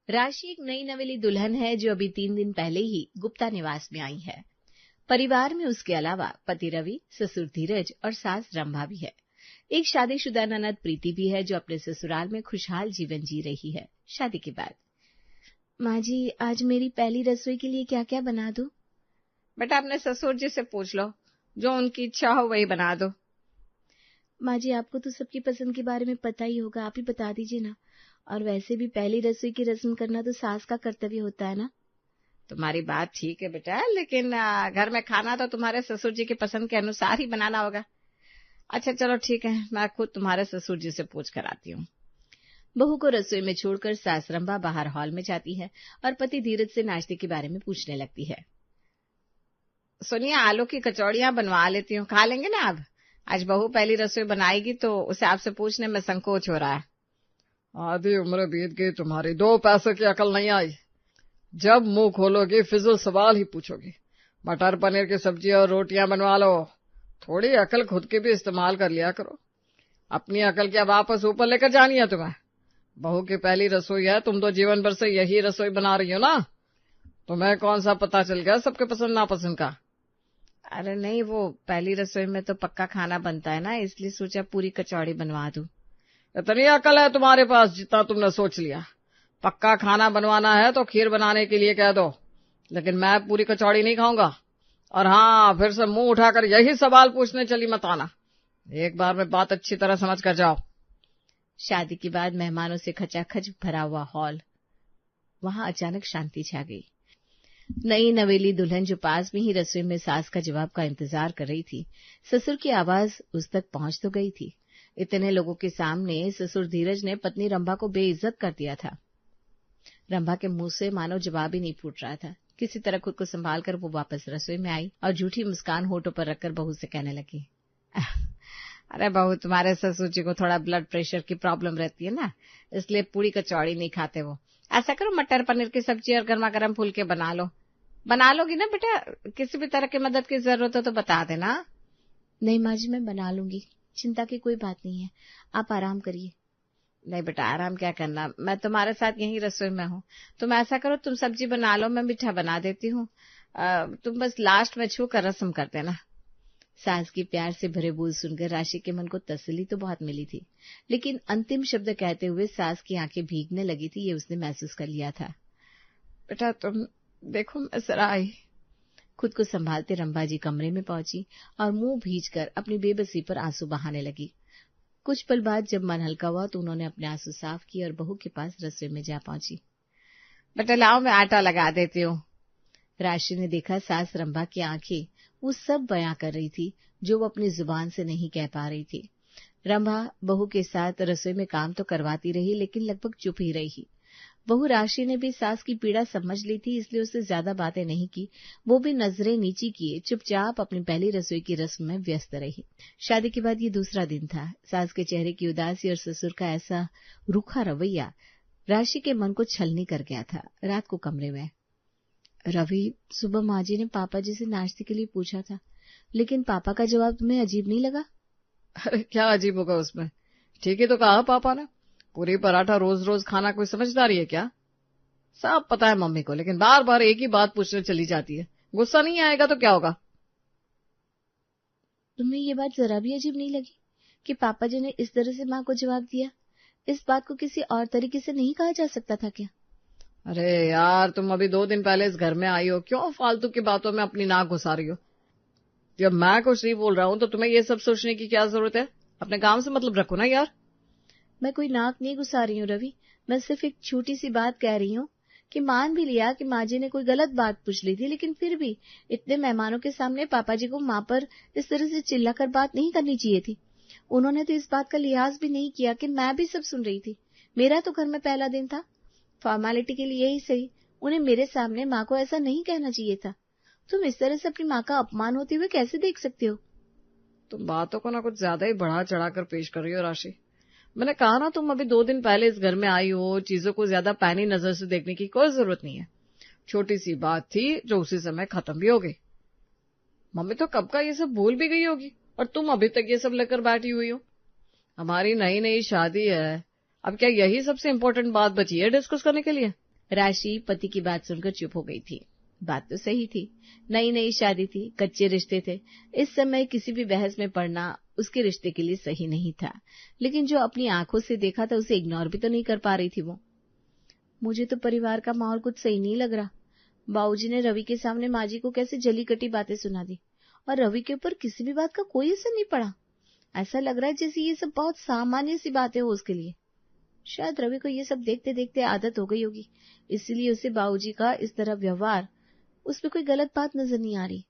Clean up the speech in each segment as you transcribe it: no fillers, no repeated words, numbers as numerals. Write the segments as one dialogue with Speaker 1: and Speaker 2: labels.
Speaker 1: राशि एक नई नवेली दुल्हन है जो अभी 3 दिन पहले ही गुप्ता निवास में आई है। परिवार में उसके अलावा पति रवि, ससुर धीरज और सास रंभा भी है। एक शादीशुदा ननद प्रीति भी है जो अपने ससुराल में खुशहाल जीवन जी रही है शादी के बाद। माँ जी, आज मेरी पहली रसोई के लिए क्या क्या बना दूं?
Speaker 2: बेटा अपने ससुर जी से पूछ लो, जो उनकी इच्छा हो वही बना दो।
Speaker 1: माँ जी, आपको तो सबकी पसंद के बारे में पता ही होगा, आप ही बता दीजिए ना। और वैसे भी पहली रसोई की रस्म करना तो सास का कर्तव्य होता है ना।
Speaker 2: तुम्हारी बात ठीक है बेटा, लेकिन घर में खाना तो तुम्हारे ससुर जी की पसंद के अनुसार ही बनाना होगा। अच्छा चलो ठीक है, मैं खुद तुम्हारे ससुर जी से पूछ कर आती हूँ।
Speaker 1: बहू को रसोई में छोड़कर सास रंभा बाहर हॉल में जाती है और पति धीरज से नाश्ते के बारे में पूछने लगती है।
Speaker 2: सुनिए, आलू की कचौड़ियां बनवा लेती हूँ, खा लेंगे ना आप? आज बहू पहली रसोई बनाएगी तो उसे आपसे पूछने में संकोच हो रहा है।
Speaker 3: आधी उम्र बीत गई, तुम्हारी 2 पैसे की अकल नहीं आई। जब मुंह खोलोगी फिजूल सवाल ही पूछोगी। मटर पनीर की सब्जी और रोटियां बनवा लो। थोड़ी अकल खुद की भी इस्तेमाल कर लिया करो। अपनी अकल क्या वापस ऊपर लेकर जानी है तुम्हें? बहू की पहली रसोई है, तुम तो जीवन भर से यही रसोई बना रही हो ना। तुम्हें कौन सा पता चल गया सबके पसंद नापसंद का?
Speaker 2: अरे नहीं, वो पहली रसोई में तो पक्का खाना बनता है ना, इसलिए सोचा पूरी कचौड़ी बनवा दूं।
Speaker 3: इतनी अकल है तुम्हारे पास जितना तुमने सोच लिया। पक्का खाना बनवाना है तो खीर बनाने के लिए कह दो, लेकिन मैं पूरी कचौड़ी नहीं खाऊंगा। और हाँ, फिर से मुंह उठाकर यही सवाल पूछने चली मत आना। एक बार में बात अच्छी तरह समझ कर जाओ।
Speaker 1: शादी के बाद मेहमानों से खचाखच भरा हुआ हॉल, वहां अचानक शांति छा गई। नई नवेली दुल्हन जो पास में ही रसोई में सास का जवाब का इंतजार कर रही थी, ससुर की आवाज उस तक पहुंच तो गई थी। इतने लोगों के सामने ससुर धीरज ने पत्नी रंभा को बेइज्जत कर दिया था। रंभा के मुंह से मानो जवाब ही नहीं फूट रहा था। किसी तरह खुद को संभालकर वो वापस रसोई में आई और झूठी मुस्कान होठों पर रखकर बहू से कहने लगी,
Speaker 2: अरे बहू, तुम्हारे ससुर जी को थोड़ा ब्लड प्रेशर की प्रॉब्लम रहती है ना, इसलिए पूरी कचौड़ी नहीं खाते वो। ऐसा करो, मटर पनीर की सब्जी और गर्मा गर्म फुलके बना लो। बना लोगी ना बेटा? किसी भी तरह की मदद की जरूरत हो तो बता देना।
Speaker 1: नहीं माँ जी, मैं बना लूंगी, चिंता की कोई बात नहीं है, आप आराम करिए।
Speaker 2: नहीं बेटा, आराम क्या करना, मैं तुम्हारे साथ यहीं रसोई में हूँ। तुम ऐसा करो, तुम सब्जी बना लो, मैं मीठा बना देती हूँ। तुम बस लास्ट में छू कर रस्म कर देना।
Speaker 1: सास की प्यार से भरे बोल सुनकर राशि के मन को तसल्ली तो बहुत मिली थी, लेकिन अंतिम शब्द कहते हुए सास की आंखें भीगने लगी थी, ये उसने महसूस कर लिया था।
Speaker 2: बेटा तुम देखो, मैं जरा आई।
Speaker 1: खुद को संभालते रंभा जी कमरे में पहुंची और मुंह भींचकर अपनी बेबसी पर आंसू बहाने लगी। कुछ पल बाद जब मन हल्का हुआ तो उन्होंने अपने आंसू साफ किए और बहू के पास रसोई में जा पहुंची।
Speaker 2: बेटा लाओ, मैं आटा लगा देती हूँ।
Speaker 1: राशि ने देखा सास रंभा की आंखें वो सब बयां कर रही थी जो वो अपनी जुबान से नहीं कह पा रही थी। रंभा बहू के साथ रसोई में काम तो करवाती रही, लेकिन लगभग चुप ही रही। बहू राशि ने भी सास की पीड़ा समझ ली थी, इसलिए उससे ज्यादा बातें नहीं की। वो भी नजरें नीची किए चुपचाप अपनी पहली रसोई की रस्म में व्यस्त रही। शादी के बाद ये दूसरा दिन था। सास के चेहरे की उदासी और ससुर का ऐसा रूखा रवैया राशि के मन को छलनी कर गया था। रात को कमरे में रवि, सुबह माँ जी ने पापा जी से नाश्ते के लिए पूछा था, लेकिन पापा का जवाब तुम्हें अजीब नहीं लगा?
Speaker 3: अरे क्या अजीब होगा उसमें? ठीक ही तो कहा पापा ने। पूरी पराठा रोज रोज खाना कोई समझदारी है क्या? सब पता है मम्मी को, लेकिन बार बार एक ही बात पूछने चली जाती है। गुस्सा नहीं आएगा तो क्या होगा?
Speaker 1: तुम्हें ये बात जरा भी अजीब नहीं लगी कि पापा जी ने इस तरह से माँ को जवाब दिया? इस बात को किसी और तरीके से नहीं कहा जा सकता था क्या?
Speaker 3: अरे यार, तुम अभी 2 दिन पहले इस घर में आई हो, क्यों फालतू की बातों में अपनी नाक घुसा रही हो? जब मैं कुछ नहीं बोल रहा हूँ तो तुम्हें ये सब सोचने की क्या जरूरत है? अपने काम से मतलब रखो ना यार।
Speaker 1: मैं कोई नाक नहीं घुसा रही हूँ रवि, मैं सिर्फ एक छोटी सी बात कह रही हूँ कि मान भी लिया कि माँ जी ने कोई गलत बात पूछ ली थी, लेकिन फिर भी इतने मेहमानों के सामने पापा जी को माँ पर इस तरह से चिल्लाकर बात नहीं करनी चाहिए थी। उन्होंने तो इस बात का लिहाज भी नहीं किया कि मैं भी सब सुन रही थी। मेरा तो घर में पहला दिन था, फॉर्मेलिटी के लिए ही सही उन्हें मेरे सामने माँ को ऐसा नहीं कहना चाहिए था। तुम इस तरह से अपनी माँ का अपमान होते हुए कैसे देख सकते हो?
Speaker 3: तुम बातों को ना कुछ ज्यादा ही बढ़ा चढ़ाकर पेश कर रही हो राशि। मैंने कहा ना, तुम अभी 2 दिन पहले इस घर में आई हो, चीजों को ज्यादा पैनी नजर से देखने की कोई जरूरत नहीं है। छोटी सी बात थी जो उसी समय खत्म भी हो गई। मम्मी तो कब का ये सब भूल भी गई होगी और तुम अभी तक ये सब लेकर बैठी हुई हो। हमारी नई नई शादी है, अब क्या यही सबसे इम्पोर्टेंट बात बची है डिस्कस करने के लिए?
Speaker 1: राशि पति की बात सुनकर चुप हो गई थी। बात तो सही थी, नई नई शादी थी, कच्चे रिश्ते थे। इस समय किसी भी बहस में पड़ना उसके रिश्ते के लिए सही नहीं था, लेकिन जो अपनी आंखों से देखा था उसे इग्नोर भी तो नहीं कर पा रही थी वो। मुझे तो परिवार का माहौल कुछ सही नहीं लग रहा। बाबूजी ने रवि के सामने माँ जी को कैसे जली कटी बातें सुना दी और रवि के ऊपर किसी भी बात का कोई असर नहीं पड़ा। ऐसा लग रहा है जैसे ये सब बहुत सामान्य सी बातें हो उसके लिए। शायद रवि को ये सब देखते देखते आदत हो गई होगी, इसलिए उसे बाबूजी का इस तरह व्यवहार, उसमें कोई गलत बात नजर नहीं आ रही।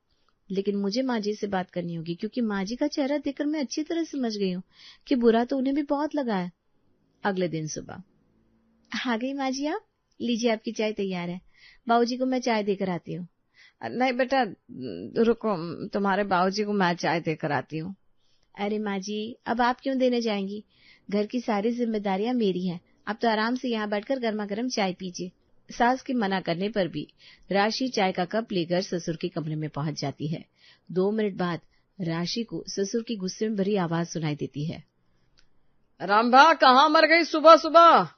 Speaker 1: लेकिन मुझे माँ जी से बात करनी होगी, क्योंकि माँ जी का चेहरा देखकर मैं अच्छी तरह समझ गई हूँ कि बुरा तो उन्हें भी बहुत लगा है। अगले दिन सुबह, आ गई माँ जी आप, लीजिए आपकी चाय तैयार है, बाबूजी को मैं चाय देकर आती हूँ।
Speaker 2: नहीं बेटा रुको, तुम्हारे बाबूजी को मैं चाय देकर आती हूँ।
Speaker 1: अरे माँ जी, अब आप क्यों देने जाएंगी? घर की सारी जिम्मेदारियां मेरी हैं। आप तो आराम से यहाँ बैठकर गर्मा गर्म चाय पीजिए। सास के मना करने पर भी राशि चाय का कप लेकर ससुर के कमरे में पहुंच जाती है। 2 मिनट बाद राशि को ससुर की गुस्से में भरी आवाज सुनाई देती है।
Speaker 3: रंभा कहाँ मर गई सुबह सुबह?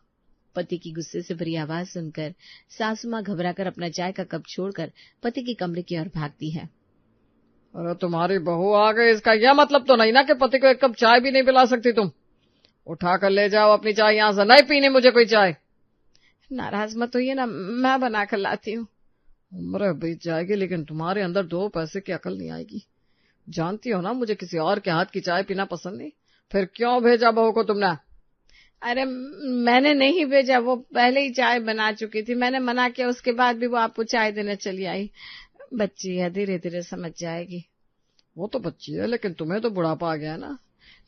Speaker 1: पति की गुस्से से भरी आवाज सुनकर सासू माँ घबराकर अपना चाय का कप छोड़कर पति के कमरे की ओर भागती है।
Speaker 3: अरे तुम्हारी बहू आ गई, इसका यह मतलब तो नहीं ना कि पति को एक कप चाय भी नहीं पिला सकती तुम? उठा कर ले जाओ अपनी चाय यहाँ से, नहीं पीनी मुझे कोई चाय।
Speaker 2: नाराज मत होइए ना, मैं बना कर लाती हूँ।
Speaker 3: उम्र बीत जाएगी लेकिन तुम्हारे अंदर 2 पैसे की अकल नहीं आएगी। जानती हो ना मुझे किसी और के हाथ की चाय पीना पसंद नहीं, फिर क्यों भेजा बहू को तुमने?
Speaker 2: अरे मैंने नहीं भेजा, वो पहले ही चाय बना चुकी थी। मैंने मना किया, उसके बाद भी वो आपको चाय देने चली आई। बच्ची है, धीरे धीरे समझ जाएगी।
Speaker 3: वो तो बच्ची है, लेकिन तुम्हें तो बुढ़ापा आ गया ना।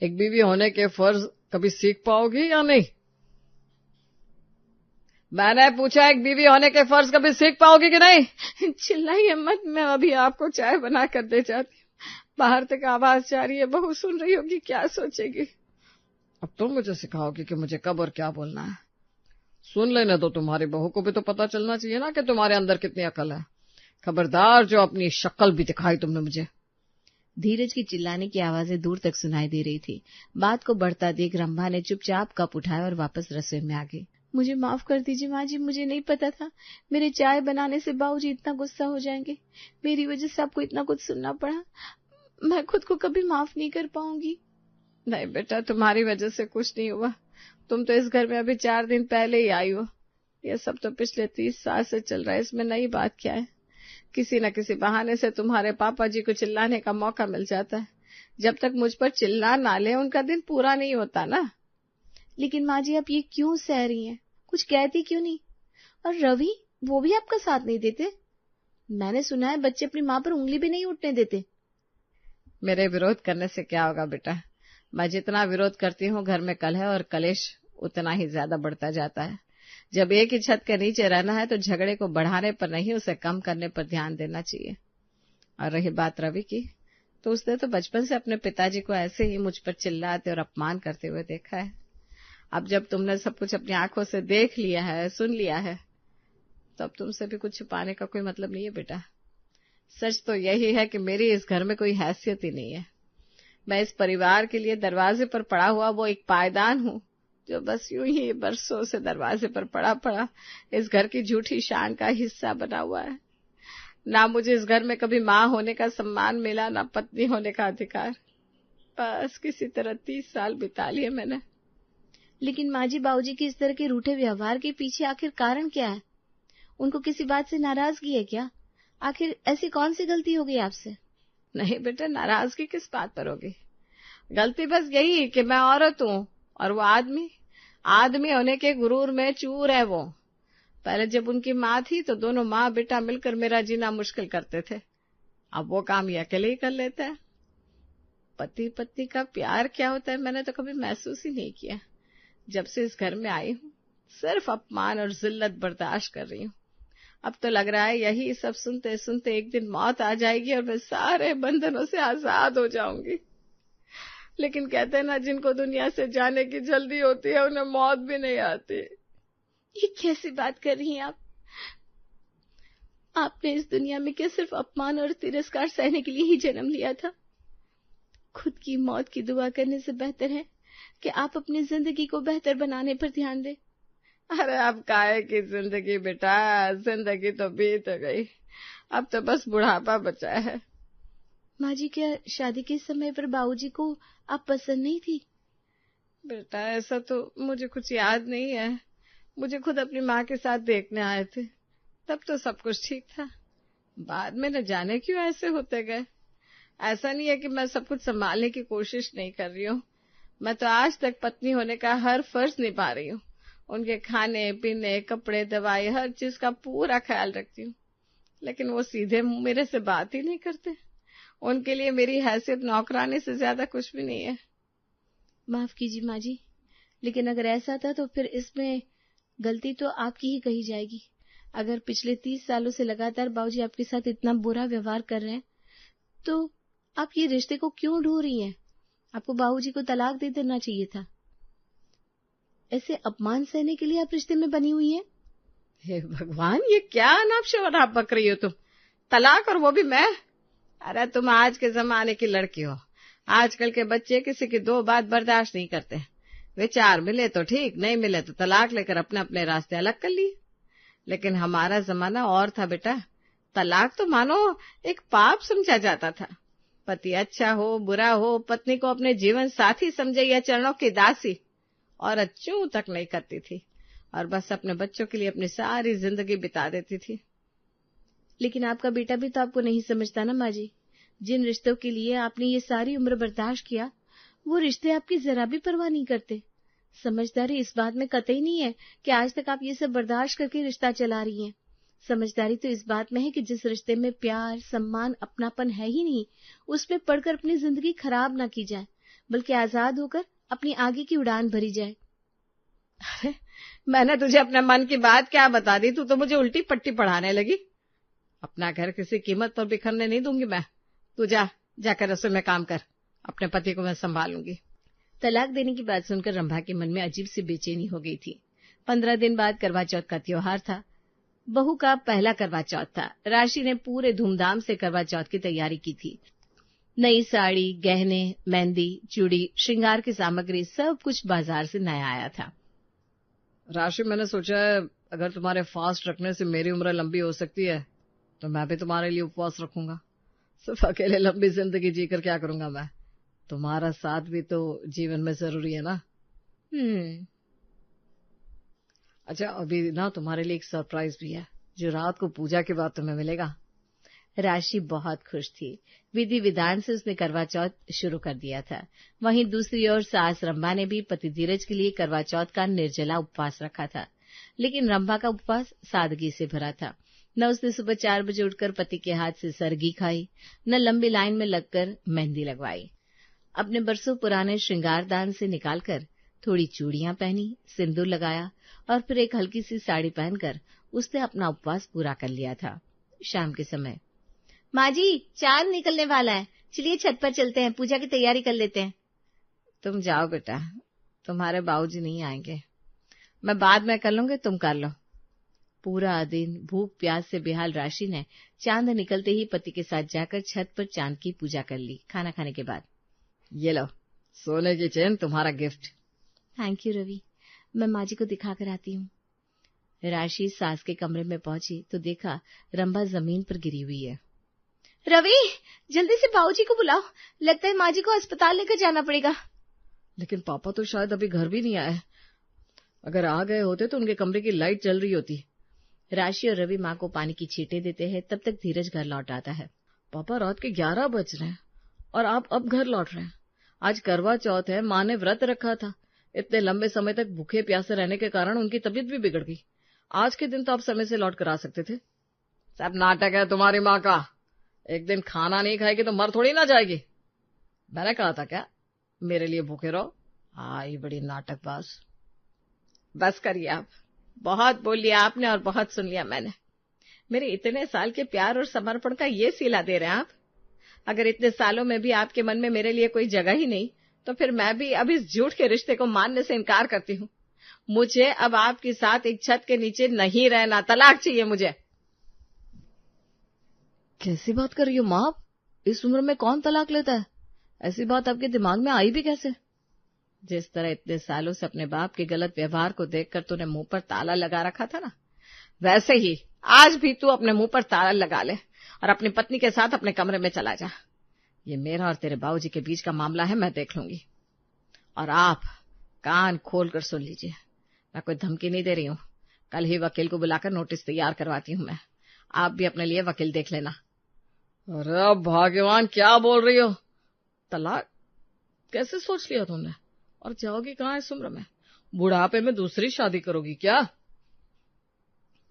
Speaker 3: एक बीवी होने के फर्ज कभी सीख पाओगी या नहीं? मैंने पूछा, एक बीवी होने के फर्ज कभी सीख पाओगी कि नहीं?
Speaker 2: चिल्लाइए मत, मैं अभी आपको चाय बना कर दे जाती हूँ। बाहर तक आवाज जा रही है, बहू सुन रही होगी, क्या सोचेगी।
Speaker 3: अब तुम मुझे सिखाओगी कि मुझे कब और क्या बोलना है। सुन लेने दो, तुम्हारी बहू को भी तो पता चलना चाहिए ना कि तुम्हारे अंदर कितनी अकल है। खबरदार जो अपनी शक्ल भी दिखाई तुमने मुझे।
Speaker 1: धीरज की चिल्लाने की आवाजें दूर तक सुनाई दे रही थी। बात को बढ़ता देख रंभा ने चुपचाप कप उठाया और वापस रसोई में आ गई। मुझे माफ कर दीजिए माँ जी, मुझे नहीं पता था मेरे चाय बनाने से बाबूजी इतना गुस्सा हो जाएंगे। मेरी वजह से आपको इतना कुछ सुनना पड़ा। मैं खुद को कभी माफ नहीं कर पाऊंगी।
Speaker 2: नहीं बेटा, तुम्हारी वजह से कुछ नहीं हुआ। तुम तो इस घर में अभी 4 दिन पहले ही आई हो। ये सब तो पिछले 30 साल से चल रहा है, इसमें नई बात क्या है। किसी न किसी बहाने से तुम्हारे पापा जी को चिल्लाने का मौका मिल जाता है। जब तक मुझ पर चिल्ला ना ले उनका दिन पूरा नहीं होता ना।
Speaker 1: लेकिन माँ जी, आप ये क्यों सह रही हैं? कुछ कहती क्यों नहीं? और रवि, वो भी आपका साथ नहीं देते? मैंने सुना है बच्चे अपनी माँ पर उंगली भी नहीं उठने देते।
Speaker 2: मेरे विरोध करने से क्या होगा बेटा? मैं जितना विरोध करती हूँ घर में कलह और कलेश उतना ही ज्यादा बढ़ता जाता है। जब एक ही छत के नीचे रहना है तो झगड़े को बढ़ाने पर नहीं, उसे कम करने पर ध्यान देना चाहिए। और रही बात रवि की, तो उसने तो बचपन से अपने पिताजी को ऐसे ही मुझ पर चिल्लाते और अपमान करते हुए देखा है। अब जब तुमने सब कुछ अपनी आंखों से देख लिया है, सुन लिया है, तो अब तुमसे भी कुछ छुपाने का कोई मतलब नहीं है बेटा। सच तो यही है कि मेरी इस घर में कोई हैसियत ही नहीं है। मैं इस परिवार के लिए दरवाजे पर पड़ा हुआ वो एक पायदान हूँ, जो बस यूं ही बरसों से दरवाजे पर पड़ा इस घर की झूठी शान का हिस्सा बना हुआ है। ना मुझे इस घर में कभी माँ होने का सम्मान मिला, ना पत्नी होने का अधिकार। बस किसी तरह 30 साल बिता लिए मैंने।
Speaker 1: लेकिन माँ जी, बाबूजी के इस तरह के रूठे व्यवहार के पीछे आखिर कारण क्या है? उनको किसी बात से नाराजगी है क्या? आखिर ऐसी कौन सी गलती हो गई आपसे?
Speaker 2: नहीं बेटा, नाराजगी किस बात पर होगी? गलती बस यही कि मैं औरत हूँ और वो आदमी होने के गुरूर में चूर है वो। पहले जब उनकी माँ थी तो दोनों माँ बेटा मिलकर मेरा जीना मुश्किल करते थे। अब वो काम ये अकेले ही कर लेते हैं। पति पत्नी का प्यार क्या होता है मैंने तो कभी महसूस ही नहीं किया। जब से इस घर में आई हूँ सिर्फ अपमान और जिल्लत बर्दाश्त कर रही हूँ। अब तो लग रहा है यही सब सुनते सुनते एक दिन मौत आ जाएगी और मैं सारे बंधनों से आजाद हो जाऊंगी। लेकिन कहते हैं ना, जिनको दुनिया से जाने की जल्दी होती है उन्हें मौत भी नहीं आती।
Speaker 1: ये कैसी बात कर रही हैं आप? आपने इस दुनिया में क्या सिर्फ अपमान और तिरस्कार सहने के लिए ही जन्म लिया था? खुद की मौत की दुआ करने से बेहतर है कि आप अपनी जिंदगी को बेहतर बनाने पर ध्यान दें।
Speaker 3: अरे अब काहे की जिंदगी बेटा, जिंदगी तो बीत गई, अब तो बस बुढ़ापा बचा है।
Speaker 1: माँ जी, क्या शादी के समय पर बाबूजी को आप पसंद नहीं थी?
Speaker 3: बेटा ऐसा तो मुझे कुछ याद नहीं है, मुझे खुद अपनी माँ के साथ देखने आए थे, तब तो सब कुछ ठीक था। बाद में न जाने क्यों ऐसे होते गए। ऐसा नहीं है कि मैं सब कुछ संभालने की कोशिश नहीं कर रही हूँ, मैं तो आज तक पत्नी होने का हर फर्ज निभा रही हूँ। उनके खाने पीने, कपड़े, दवाई, हर चीज का पूरा ख्याल रखती हूँ। लेकिन वो सीधे मुंह मेरे से बात ही नहीं करते। उनके लिए मेरी हैसियत नौकरानी से ज्यादा कुछ भी नहीं है।
Speaker 1: माफ कीजिए माँ जी, लेकिन अगर ऐसा था तो फिर इसमें गलती तो आपकी ही कही जाएगी। अगर पिछले 30 सालों से लगातार बाबूजी आपके साथ इतना बुरा व्यवहार कर रहे हैं, तो आप ये रिश्ते को क्यों ढूंढ रही हैं? आपको बाबूजी को तलाक दे देना चाहिए था। ऐसे अपमान सहने के लिए आप रिश्ते में बनी हुई हैं?
Speaker 3: हे भगवान, ये क्या अनाप शनाप बक रही हो तुम? तलाक, और वो भी मैं? अरे तुम आज के जमाने की लड़की हो। आजकल के बच्चे किसी की दो बात बर्दाश्त नहीं करते। विचार मिले तो ठीक, नहीं मिले तो तलाक लेकर अपने अपने रास्ते अलग कर लिए। लेकिन हमारा जमाना और था बेटा। तलाक तो मानो एक पाप समझा जाता था। पति अच्छा हो बुरा हो, पत्नी को अपने जीवन साथी समझे या चरणों की दासी, औरत चूं तक नहीं करती थी और बस अपने बच्चों के लिए अपनी सारी जिंदगी बिता देती थी।
Speaker 1: लेकिन आपका बेटा भी तो आपको नहीं समझता ना माँ जी। जिन रिश्तों के लिए आपने ये सारी उम्र बर्दाश्त किया, वो रिश्ते आपकी जरा भी परवाह नहीं करते। समझदारी इस बात में कतई नहीं है कि आज तक आप ये सब बर्दाश्त करके रिश्ता चला रही हैं। समझदारी तो इस बात में है कि जिस रिश्ते में प्यार, सम्मान, अपनापन है ही नहीं, उसमें पढ़कर अपनी जिंदगी खराब ना की जाए, बल्कि आजाद होकर अपनी आगे की उड़ान भरी जाए।
Speaker 3: अरे मैंने तुझे अपने मन की बात क्या बता दी, तू तो मुझे उल्टी पट्टी पढ़ाने लगी। अपना घर किसी कीमत पर बिखरने नहीं दूंगी मैं। तू जाकर रसोई में काम कर, अपने पति को मैं संभालूंगी।
Speaker 1: तलाक देने की बात सुनकर रंभा के मन में अजीब सी बेचैनी हो गई थी। 15 दिन बाद करवा चौथ का त्योहार था। बहू का पहला करवा चौथ था। राशि ने पूरे धूमधाम से करवा चौथ की तैयारी की थी। नई साड़ी, गहने, मेहंदी, चूड़ी, श्रृंगार की सामग्री, सब कुछ बाजार से नया आया था।
Speaker 3: राशि, मैंने सोचा है अगर तुम्हारे फास्ट रखने से मेरी उम्र लंबी हो सकती है तो मैं भी तुम्हारे लिए उपवास रखूंगा। सिर्फ अकेले लंबी जिंदगी जीकर क्या करूंगा मैं? तुम्हारा साथ भी तो जीवन में जरूरी है ना। अच्छा, अभी ना तुम्हारे लिए एक सरप्राइज भी है जो रात को पूजा के बाद तुम्हें मिलेगा।
Speaker 1: राशि बहुत खुश थी। विधि विधान से उसने करवा चौथ शुरू कर दिया था। वहीं दूसरी ओर सास रंभा ने भी पति धीरज के लिए करवा चौथ का निर्जला उपवास रखा था। लेकिन रंभा का उपवास सादगी से भरा था। न उसने सुबह 4 बजे उठकर पति के हाथ से सरगी खाई, न लंबी लाइन में लगकर मेहंदी लगवाई। अपने बरसों पुराने श्रृंगार दान से निकालकर थोड़ी चूड़ियां पहनी, सिंदूर लगाया और फिर एक हल्की सी साड़ी पहनकर उसने अपना उपवास पूरा कर लिया था। शाम के समय, माँ जी, चांद निकलने वाला है, चलिए छत पर चलते हैं, पूजा की तैयारी कर लेते हैं।
Speaker 3: तुम जाओ बेटा, तुम्हारे बाबूजी नहीं आएंगे, मैं बाद में कर लूंगी, तुम कर लो।
Speaker 1: पूरा दिन भूख प्यास से बेहाल राशि ने चांद निकलते ही पति के साथ जाकर छत पर चांद की पूजा कर ली। खाना खाने के बाद,
Speaker 3: ये लो सोने की चेन, तुम्हारा गिफ्ट।
Speaker 1: थैंक यू रवि, मैं माँ जी को दिखाकर आती हूँ। राशि सास के कमरे में पहुंची तो देखा रंभा जमीन पर गिरी हुई है। रवि, जल्दी से बाबूजी को बुलाओ, लगता है माँ जी को अस्पताल लेकर जाना पड़ेगा।
Speaker 3: लेकिन पापा तो शायद अभी घर भी नहीं आए। अगर आ गए होते तो उनके कमरे की लाइट जल रही होती।
Speaker 1: राशि और रवि माँ को पानी की छींटे देते हैं, तब तक धीरज घर लौट आता है।
Speaker 3: पापा, रात के 11 बज रहे हैं और आप अब घर लौट रहे हैं। आज करवा चौथ है, माँ ने व्रत रखा था। इतने लंबे समय तक भूखे प्यासे रहने के कारण उनकी तबीयत भी बिगड़ गई। आज के दिन तो आप समय से लौट कर आ सकते थे। सब नाटक है तुम्हारी माँ का। एक दिन खाना नहीं खाएगी तो मर थोड़ी ना जाएगी। मैंने कहा था क्या मेरे लिए भूखे रहो? आई बड़ी नाटकबाज।
Speaker 2: बस करिए आप, बहुत बोल लिया आपने और बहुत सुन लिया मैंने। मेरे इतने साल के प्यार और समर्पण का ये सिला दे रहे हैं आप। अगर इतने सालों में भी आपके मन में मेरे लिए कोई जगह ही नहीं, तो फिर मैं भी अब इस झूठ के रिश्ते को मानने से इनकार करती हूँ। मुझे अब आपके साथ एक छत के नीचे नहीं रहना, तलाक चाहिए मुझे।
Speaker 3: कैसी बात कर रही हो माँ? इस उम्र में कौन तलाक लेता है? ऐसी बात आपके दिमाग में आई भी कैसे?
Speaker 2: जिस तरह इतने सालों से अपने बाप के गलत व्यवहार को देखकर तूने मुंह पर ताला लगा रखा था ना, वैसे ही आज भी तू अपने मुंह पर ताला लगा ले और अपनी पत्नी के साथ अपने कमरे में चला जा। ये मेरा और तेरे बाबूजी के बीच का मामला है, मैं देख लूंगी। और आप कान खोल कर सुन लीजिए, मैं कोई धमकी नहीं दे रही हूं। कल ही वकील को बुलाकर नोटिस तैयार करवाती हूं मैं। आप भी अपने लिए वकील देख लेना।
Speaker 3: अरे भाग्यवान, क्या बोल रही हो? तलाक कैसे सोच लिया तुमने? और जाओगी कहाँ इस उम्र में? बुढ़ापे में दूसरी शादी करोगी क्या?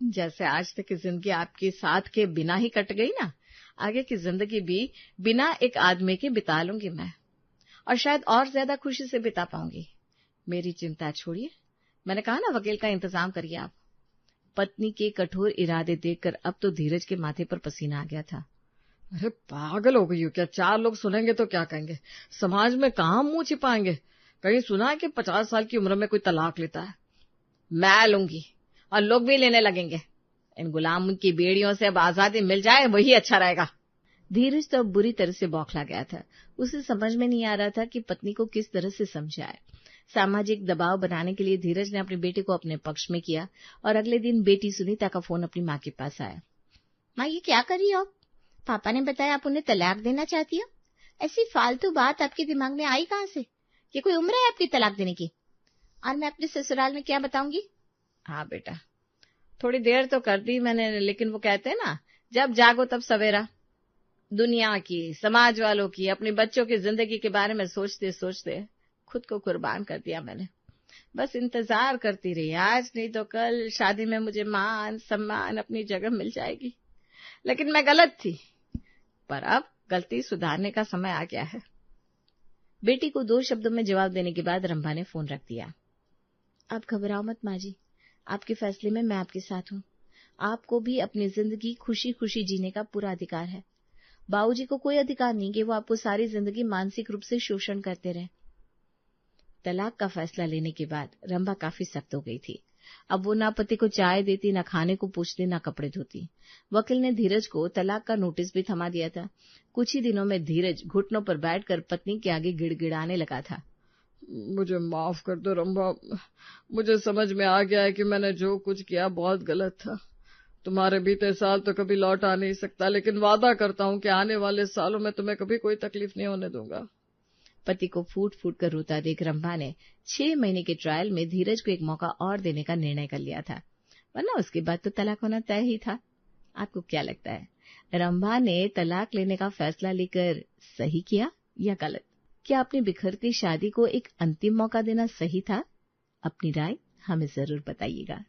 Speaker 2: जैसे आज तक की जिंदगी आपके साथ के बिना ही कट गई ना, आगे की जिंदगी भी बिना एक आदमी के बिता लूंगी मैं, और शायद और ज्यादा खुशी से बिता पाऊंगी। मेरी चिंता छोड़िए, मैंने कहा ना वकील का इंतजाम करिए आप। पत्नी के कठोर इरादे देखकर अब तो धीरज के माथे पर पसीना आ गया था।
Speaker 3: अरे पागल हो गई हो क्या? 4 लोग सुनेंगे तो क्या कहेंगे? समाज में कहाँ मुंह छिपाएंगे? कहीं सुना है कि 50 साल की उम्र में कोई तलाक लेता है?
Speaker 2: मैं लूंगी और लोग भी लेने लगेंगे। इन गुलाम की बेड़ियों से अब आजादी मिल जाए, वही अच्छा रहेगा। धीरज तो अब बुरी तरह से बौखला गया था। उसे समझ में नहीं आ रहा था कि पत्नी को किस तरह से समझाए। सामाजिक दबाव बनाने के लिए धीरज ने अपनी बेटी को अपने पक्ष में किया और अगले दिन बेटी सुनीता का फोन अपनी माँ के पास आया।
Speaker 1: माँ, ये क्या कर रही हो? पापा ने बताया आप उन्हें तलाक देना चाहती हो। ऐसी फालतू बात आपके दिमाग में आई कहाँ से? ये कोई उम्र है आपकी तलाक देने की? और मैं अपने ससुराल में क्या बताऊंगी?
Speaker 2: हाँ बेटा, थोड़ी देर तो कर दी मैंने, लेकिन वो कहते हैं ना, जब जागो तब सवेरा। दुनिया की, समाज वालों की, अपने बच्चों की जिंदगी के बारे में सोचते सोचते खुद को कुर्बान कर दिया मैंने। बस इंतजार करती रही, आज नहीं तो कल शादी में मुझे मान सम्मान अपनी जगह मिल जाएगी। लेकिन मैं गलत थी, पर अब गलती सुधारने का समय आ गया है। बेटी को 2 शब्दों में जवाब देने के बाद रंभा ने फोन रख दिया।
Speaker 1: आप घबराओ मत माँ जी, आपके फैसले में मैं आपके साथ हूँ। आपको भी अपनी जिंदगी खुशी खुशी जीने का पूरा अधिकार है। बाबूजी को कोई अधिकार नहीं कि वो आपको सारी जिंदगी मानसिक रूप से शोषण करते रहे। तलाक का फैसला लेने के बाद रंभा काफी सख्त हो गई थी। अब वो ना पति को चाय देती, ना खाने को पूछती, ना कपड़े धोती। वकील ने धीरज को तलाक का नोटिस भी थमा दिया था। कुछ ही दिनों में धीरज घुटनों पर बैठकर पत्नी के आगे गिड़गिड़ाने लगा था।
Speaker 3: मुझे माफ कर दो रंभा, मुझे समझ में आ गया है कि मैंने जो कुछ किया बहुत गलत था। तुम्हारे बीते साल तो कभी लौट आ नहीं सकता, लेकिन वादा करता हूँ कि आने वाले सालों में तुम्हें कभी कोई तकलीफ नहीं होने दूंगा।
Speaker 1: पति को फूट फूट कर रोता देख रंभा ने 6 महीने के ट्रायल में धीरज को एक मौका और देने का निर्णय कर लिया था, वरना उसके बाद तो तलाक होना तय ही था। आपको क्या लगता है, रंभा ने तलाक लेने का फैसला लेकर सही किया या गलत? क्या अपनी बिखरती शादी को एक अंतिम मौका देना सही था? अपनी राय हमें जरूर बताइएगा।